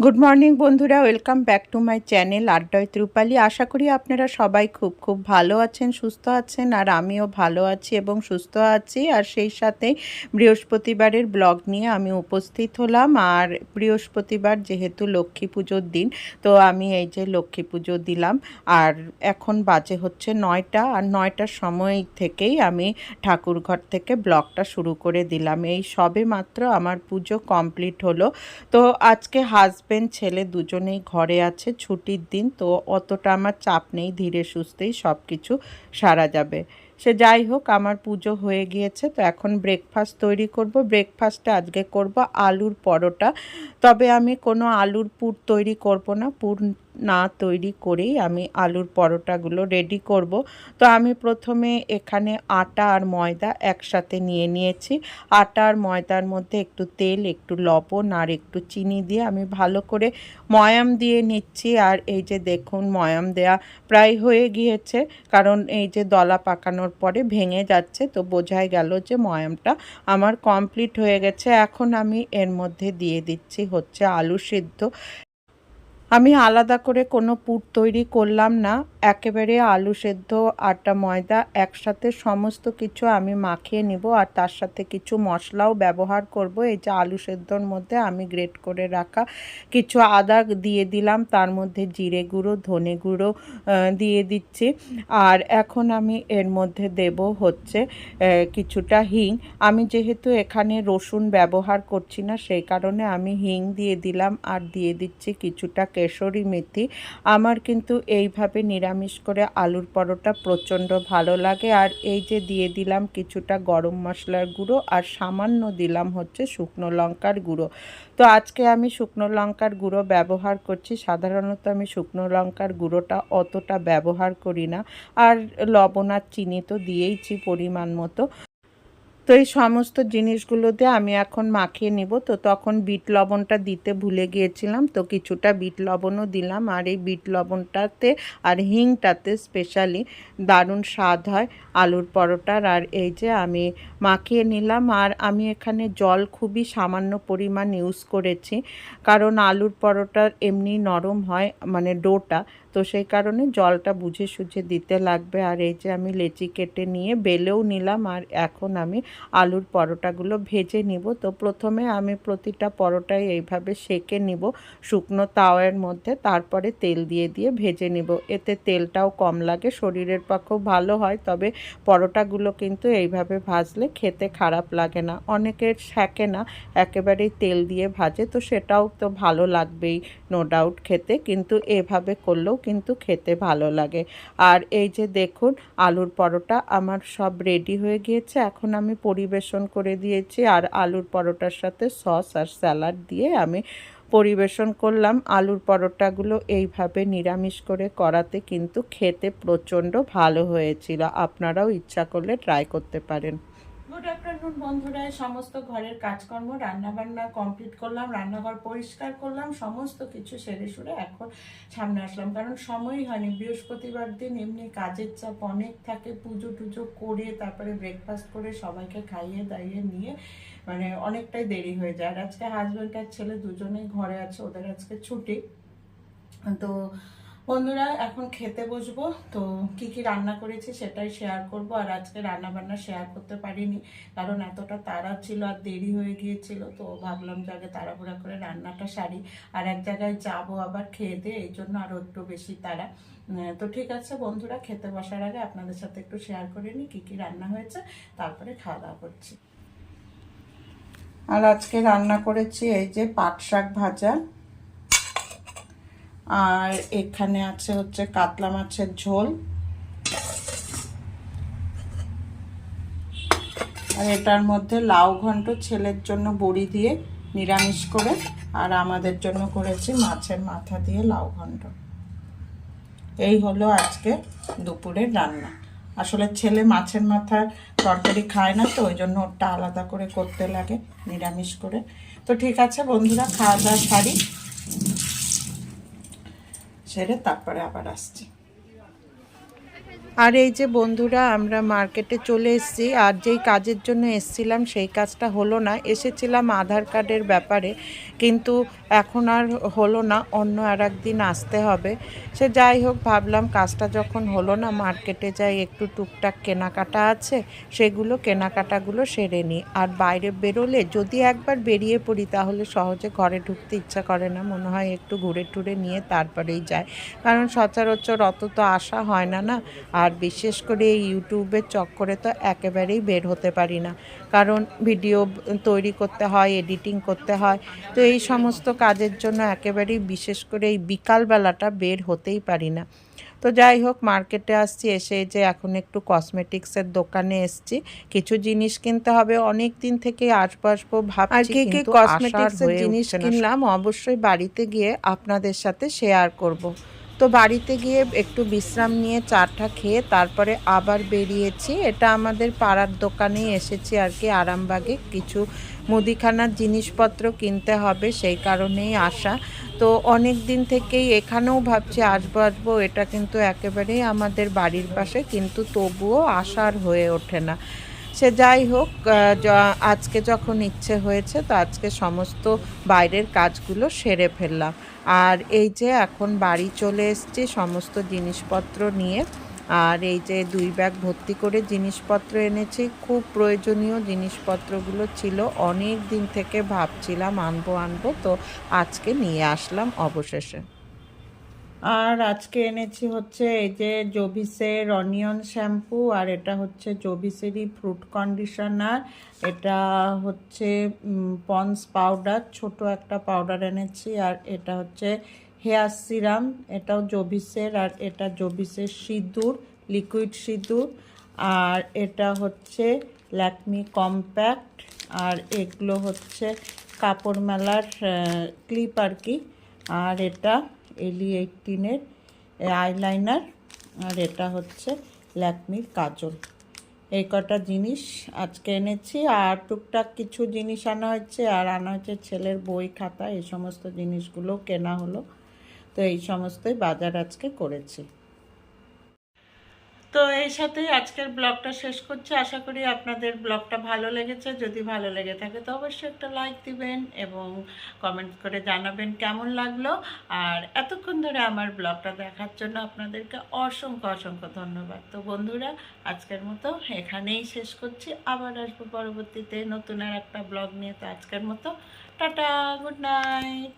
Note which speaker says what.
Speaker 1: Good morning বন্ধুরা, welcome back to my channel আড্ডা with রূপালী। আশা করি আপনারা সবাই খুব ভালো আছেন, সুস্থ আছেন, আর আমিও ভালো আছি এবং সুস্থ আছি। আর সেই সাথে বৃহস্পতিবারের ব্লগ নিয়ে আমি উপস্থিত হলাম। আর বৃহস্পতিবার যেহেতু লক্ষ্মী পুজোর দিন, তো আমি এই যে লক্ষ্মী পুজো দিলাম। আর এখন বাজে হচ্ছে 9টা, আর 9টার সময় থেকেই আমি ঠাকুরঘর থেকে ব্লগটা শুরু করে দিলাম। এই সবে মাত্র আমার পুজো কমপ্লিট হলো। তো আজকে হাজব্যান্ড ছেলে দুজনেই ঘরে আছে, ছুটির দিন, তো অতটা আমার চাপ নেই, ধীরে সুস্থেই সব কিছু সারা যাবে। সে যাই হোক, আমার পুজো হয়ে গিয়েছে। তো এখন ব্রেকফাস্ট তৈরি করব। ব্রেকফাস্টে আজকে করব আলুর পরোটা। তবে আমি কোনো আলুর পুর তৈরি করব না, পুর না তৈরি করেই আমি আলুর পরোটাগুলো রেডি করব। তো আমি প্রথমে এখানে আটা আর ময়দা একসাথে নিয়ে নিয়েছি। আটা আর ময়দার মধ্যে একটু তেল, একটু লবণ আর একটু চিনি দিয়ে আমি ভালো করে ময়াম দিয়ে নিচ্ছি। আর এই যে দেখুন, ময়াম দেয়া প্রায় হয়ে গিয়েছে, কারণ এই যে দলা পাকানোর পরে ভেঙে যাচ্ছে, তো বোঝাই গেল যে ময়ামটা আমার কমপ্লিট হয়ে গেছে। এখন আমি এর মধ্যে দিয়ে দিচ্ছি হচ্ছে আলু সিদ্ধ। আমি আলাদা করে কোনো পুর তৈরি করলাম না, একেবারে আলু সেদ্ধ, আটা, ময়দা একসাথে সমস্ত কিছু আমি মাখিয়ে নিব। আর তার সাথে কিছু মশলাও ব্যবহার করব। এই যে আলু সেদ্ধর মধ্যে আমি গ্রেট করে রাখা কিছু আদা দিয়ে দিলাম, তার মধ্যে জিরে গুঁড়ো, ধনে গুঁড়ো দিয়ে দিচ্ছি। আর এখন আমি এর মধ্যে দেব হচ্ছে কিছুটা হিং। আমি যেহেতু এখানে রসুন ব্যবহার করছি না, সেই কারণে আমি হিং দিয়ে দিলাম। আর দিয়ে দিচ্ছি কিছুটা কেশরি মেথি। আমার কিন্তু এইভাবে নিরামিষ করে আলুর পরোটা প্রচণ্ড ভালো লাগে। আর এই যে দিয়ে দিলাম কিছুটা গরম মশলার গুঁড়ো, আর সামান্য দিলাম হচ্ছে শুকনো লঙ্কার গুঁড়ো। তো আজকে আমি শুকনো লঙ্কার গুঁড়ো ব্যবহার করছি। সাধারণত আমি শুকনো লঙ্কার গুঁড়োটা অতটা ব্যবহার করি না। আর লবণ আর চিনি তো দিয়েইছি পরিমাণ মতো। তো এই সমস্ত জিনিসগুলো দিয়ে আমি এখন মাখিয়ে নিব। তো তখন বিট লবণটা দিতে ভুলে গিয়েছিলাম, তো কিছুটা বিট লবণও দিলাম। আর এই বিট লবণটাতে আর হিংটাতে স্পেশালি দারুণ স্বাদ হয় আলুর পরোটার। আর এই যে আমি মাখিয়ে নিলাম। আর আমি এখানে জল খুবই সামান্য পরিমাণ ইউজ করেছি, কারণ আলুর পরোটা এমনি নরম হয়, মানে ডোটা, তো সেই কারণে জলটা বুঝে সুঝে দিতে লাগবে। আর এই যে আমি লেচি কেটে নিয়ে বেলেও নিলাম। আর এখন আমি আলুর পরোটাগুলো ভেজে নিব। তো প্রথমে আমি প্রতিটা পরোটাই এইভাবে সেঁকে নিব শুকনো তাওয়ার মধ্যে, তারপরে তেল দিয়ে দিয়ে ভেজে নিব। এতে তেলটাও কম লাগে, শরীরের পক্ষেও ভালো হয়। তবে পরোটাগুলো কিন্তু এইভাবে ভাজলে খেতে খারাপ লাগে না। অনেকের সেঁকে না, একেবারেই তেল দিয়ে ভাজে, তো সেটাও তো ভালো লাগবেই নো ডাউট খেতে, কিন্তু এভাবে করলেও কিন্তু খেতে ভালো লাগে। আর এই যে দেখুন, আলুর পরোটা আমার সব রেডি হয়ে গিয়েছে। এখন আমি পরিবেশন করে দিয়েছি। আর আলুর পরোটার সাথে সস আর স্যালাড দিয়ে আমি পরিবেশন করলাম। আলুর পরোটাগুলো এইভাবে নিরামিষ করে করাতে কিন্তু খেতে প্রচণ্ড ভালো হয়েছিল। আপনারাও ইচ্ছা করলে ট্রাই করতে পারেন। গুড আফটারনুন বন্ধুরা, সমস্ত ঘরের কাজকর্ম রান্নাবান্না কমপ্লিট করলাম, রান্নাঘর পরিষ্কার করলাম, সমস্ত কিছু সেরে সুরে এখন সামনে আসলাম, কারণ সময়ই হয়নি। বৃহস্পতিবার দিন এমনি কাজের চাপ অনেক থাকে, পুজো টুজো করে তারপরে ব্রেকফাস্ট করে সবাইকে খাইয়ে দাইয়ে নিয়ে মানে অনেকটাই দেরি হয়ে যায়। আর আজকে হাজব্যান্ড আর ছেলে দুজনেই ঘরে আছে, ওদের আজকে ছুটি। তো বন্ধুরা, এখন খেতে বসবো। তো কি কি রান্না করেছি সেটাই শেয়ার করব। আর আজকে রান্না বান্না শেয়ার করতে পারিনি, কারণ এতটা তাড়া ছিল আর দেরি হয়ে গিয়েছিল। তো ভাবলাম যে আগে তাড়াহুড়া করে রান্নাটা সারি, আর এক জায়গায় যাবো আবার খেয়ে দিয়ে, এই জন্য আরও একটু বেশি তাড়া। তো ঠিক আছে বন্ধুরা, খেতে বসার আগে আপনাদের সাথে একটু শেয়ার করে নিই কী কী রান্না হয়েছে, তারপরে খাওয়া দাওয়া করছি। আর আজকে রান্না করেছি এই যে পাট শাক ভাজা, আর এখানে আছে হচ্ছে কাতলা মাছের ঝোল, আর এটার মধ্যে লাউ ঘন্ট, ছেলের জন্য বড়ি দিয়ে নিরামিষ করে, আর আমাদের জন্য করেছি মাছের মাথা দিয়ে লাউ ঘন্ট। এই হলো আজকে দুপুরের রান্না। আসলে ছেলে মাছের মাথার তরকারি খায় না, তো ওই জন্য ওটা আলাদা করে করতে লাগে নিরামিষ করে। তো ঠিক আছে বন্ধুরা, খাওয়া দাওয়া সারি, সেরে তারপরে আবার আসছি। আর এই যে বন্ধুরা, আমরা মার্কেটে চলে এসেছি। আর যেই কাজের জন্য এসেছিলাম সেই কাজটা হলো না। এসেছিলাম আধার কার্ডের ব্যাপারে, কিন্তু এখন আর হলো না, অন্য আর একদিন আসতে হবে। সে যাই হোক, ভাবলাম কাজটা যখন হলো না, মার্কেটে যাই, একটু টুকটাক কেনাকাটা আছে, সেগুলো কেনাকাটাগুলো সেরে নিই। আর বাইরে বেরোলে যদি একবার বেরিয়ে পড়ি তাহলে সহজে ঘরে ঢুকতে ইচ্ছা করে না, মনে হয় একটু ঘুরে টুরে নিয়ে তারপরেই যায়। কারণ সচরাচর অত তো আসা হয় না না। আর বিশেষ করে এই ইউটিউবের চক্করে তো একেবারেই বের হতে পারি না, কারণ ভিডিও তৈরি করতে হয়, এডিটিং করতে হয়। তো এই সমস্ত কাজের জন্য একেবারেই বিশেষ করে এই বিকালবেলাটা বের হতেই পারি না। তো যাই হোক, মার্কেটে আসছি, এসে যে এখন একটু কসমেটিক্সের দোকানে এসছি, কিছু জিনিস কিনতে হবে। অনেক দিন থেকে আসবো আসবো ভাবছি, আর কি কি কসমেটিক্সের জিনিস কিনলাম অবশ্যই বাড়িতে গিয়ে আপনাদের সাথে শেয়ার করব। তো বাড়িতে গিয়ে একটু বিশ্রাম নিয়ে চাটা খেয়ে তারপরে আবার বেরিয়েছি। এটা আমাদের পাড়ার দোকানেই এসেছি আর কি, আরামবাগে কিছু মুদিখানার জিনিসপত্র কিনতে হবে, সেই কারণেই আসা। তো অনেক দিন থেকেই এখানেও ভাবছি আসবো আসবো, এটা কিন্তু একেবারেই আমাদের বাড়ির পাশে, কিন্তু তবুও আসার হয়ে ওঠে না। সে যাই হোক, আজকে যখন ইচ্ছে হয়েছে তো আজকে সমস্ত বাইরের কাজগুলো সেরে ফেললাম। আর এই যে এখন বাড়ি চলে এসেছি সমস্ত জিনিসপত্র নিয়ে। আর এই যে 2 ব্যাগ ভর্তি করে জিনিসপত্র এনেছি, খুব প্রয়োজনীয় জিনিসপত্রগুলো ছিল, অনেক দিন থেকে ভাবছিলাম আনবো আনবো, তো আজকে নিয়ে আসলাম অবশেষে। আর আজকে এনেছি হচ্ছে এই যে জোভিসের অনিয়ন শ্যাম্পু, আর এটা হচ্ছে জোভিসেরই ফ্রুট কন্ডিশনার, এটা হচ্ছে পন্স পাউডার, ছোট একটা পাউডার এনেছি। আর এটা হচ্ছে হেয়ার সিরাম, এটাও জোভিসের। আর এটা জোভিসের সিঁদুর, লিকুইড সিঁদুর। আর এটা হচ্ছে ল্যাকমি কম্প্যাক্ট। আর এগুলো হচ্ছে কাপড় মেলার ক্লিপ আর কি। আর এটা এলি 18-এর আইলাইনার। আর এটা হচ্ছে ল্যাকমির কাজল। এই কটা জিনিস আজকে এনেছি। আর টুকটাক কিছু জিনিস আনা হচ্ছে, আর আনা হচ্ছে ছেলের বই খাতা, এই সমস্ত জিনিসগুলো কেনা হলো। তো এই সমস্তই বাজার আজকে করেছি। তো এই সাথেই আজকের ব্লগটা শেষ করছি। আশা করি আপনাদের ব্লগটা ভালো লেগেছে। যদি ভালো লেগে থাকে তো অবশ্যই একটা লাইক দিবেন এবং কমেন্ট করে জানাবেন কেমন লাগলো। আর এতক্ষণ ধরে আমার ব্লগটা দেখার জন্য আপনাদেরকে অসংখ্য অসংখ্য ধন্যবাদ। তো বন্ধুরা, আজকের মতো এখানেই শেষ করছি। আবার আসবো পরবর্তীতে নতুন আর একটা ব্লগ নিয়ে। তো আজকের মতো টাটা, গুড নাইট।